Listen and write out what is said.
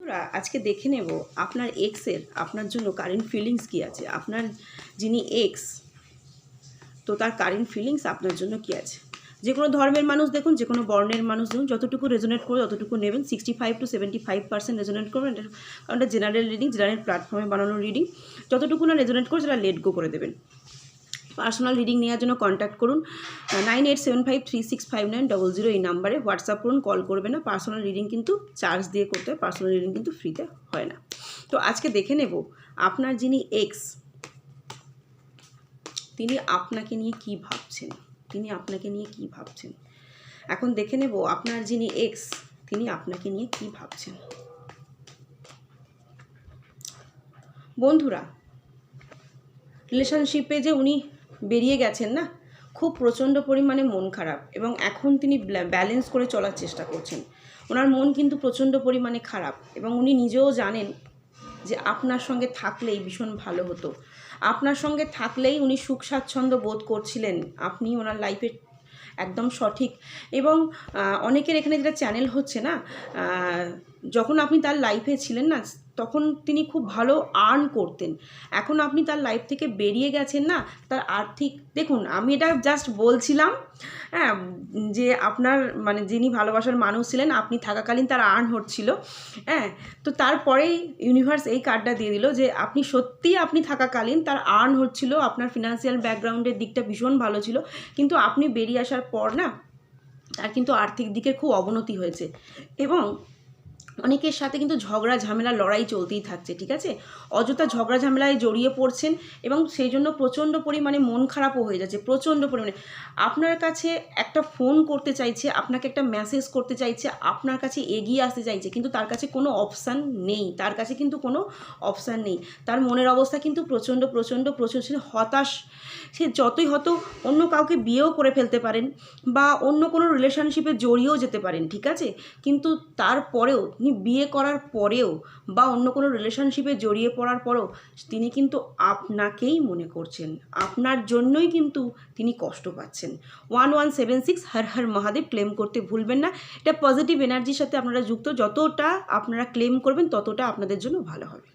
বন্ধুরা আজকে দেখে নেব আপনার এক্সের আপনার জন্য কারেন্ট ফিলিংস কী আছে। আপনার যিনি এক্স, তো তার কারেন্ট ফিলিংস আপনার জন্য কী আছে। যে কোনো ধর্মের মানুষ দেখুন, যে কোনো বর্ণের মানুষ দেখুন, যতটুকু রেজোনেট করে ততটুকু নেবেন। 65 to 75% রেজোনেট করবেন, কারণ এটা জেনারেল রিডিং, জেনারেল প্ল্যাটফর্মে বানানো রিডিং। যতটুকু না রেজোনেট করে সেটা লেট গো করে দেবেন। পার্সোনাল রিডিং নেওয়ার জন্য কন্ট্যাক্ট করুন 9875365900 এই নাম্বারে, হোয়াটসঅ্যাপ করুন, কল করবে না। পার্সোনাল রিডিং কিন্তু চার্জ দিয়ে করতে হয়, পার্সোনাল রিডিং কিন্তু ফ্রিতে হয় না। তো আজকে দেখে নেব আপনার যিনি এক্স, তিনি আপনাকে নিয়ে কি ভাবছেন, তিনি আপনাকে নিয়ে কি ভাবছেন। এখন দেখে নেব আপনার যিনি এক্স, তিনি আপনাকে নিয়ে কি ভাবছেন। বন্ধুরা, রিলেশনশিপে যে উনি বেরিয়ে গেছেন না, খুব প্রচণ্ড পরিমাণে মন খারাপ, এবং এখন তিনি ব্যালেন্স করে চলার চেষ্টা করছেন। ওনার মন কিন্তু প্রচণ্ড পরিমাণে খারাপ, এবং উনি নিজেও জানেন যে আপনার সঙ্গে থাকলেই ভীষণ ভালো হতো। আপনার সঙ্গে থাকলেই উনি সুখ স্বাচ্ছন্দ্য বোধ করছিলেন, আপনি ওনার লাইফে একদম সঠিক। এবং অনেকের এখানে যেটা চ্যানেল হচ্ছে না, যখন আপনি তার লাইফে ছিলেন না, তখন তিনি খুব ভালো আর্ন করতেন। এখন আপনি তার লাইফ থেকে বেরিয়ে গেছেন না, তার আর্থিক, দেখুন আমি এটা জাস্ট বলছিলাম, হ্যাঁ, যে আপনার মানে যিনি ভালোবাসার মানুষ ছিলেন, আপনি থাকাকালীন তার আর্ন হচ্ছিল, হ্যাঁ। তো তারপরেই ইউনিভার্স এই কার্ডটা দিয়ে দিল যে আপনি সত্যিই আপনি থাকাকালীন তার আর্ন হচ্ছিল, আপনার ফিনান্সিয়াল ব্যাকগ্রাউন্ডের দিকটা ভীষণ ভালো ছিল, কিন্তু আপনি বেরিয়ে আসার পর না তার কিন্তু আর্থিক দিকের খুব অবনতি হয়েছে। এবং অনেকের সাথে কিন্তু ঝগড়া ঝামেলা লড়াই চলতেই থাকছে, ঠিক আছে। অযথা ঝগড়া ঝামেলায় জড়িয়ে পড়ছেন, এবং সেই জন্য প্রচণ্ড পরিমাণে মন খারাপও হয়ে যাচ্ছে, প্রচণ্ড পরিমাণে। আপনার কাছে একটা ফোন করতে চাইছে, আপনাকে একটা মেসেজ করতে চাইছে, আপনার কাছে এগিয়ে আসতে চাইছে, কিন্তু তার কাছে কোনো অপশান নেই, তার কাছে কিন্তু কোনো অপশান নেই। তার মনের অবস্থা কিন্তু প্রচণ্ড হতাশ। সে যতই হয়তো অন্য কাউকে বিয়েও করে ফেলতে পারেন, বা অন্য কোনো রিলেশনশিপে জড়িয়েও যেতে পারেন, ঠিক আছে, কিন্তু তারপরেও বিয়ে করার পরেও বা অন্য কোনো রিলেশনশিপে জড়িয়ে পড়ার পরেও তিনি কিন্তু আপনাকেই মনে করছেন, আপনার জন্যই কিন্তু তিনি কষ্ট পাচ্ছেন। 1176 হর হর মহাদেব ক্লেম করতে ভুলবেন না। এটা পজিটিভ এনার্জির সাথে আপনারা যুক্ত, যতটা আপনারা ক্লেম করবেন ততটা আপনাদের জন্য ভালো হবে।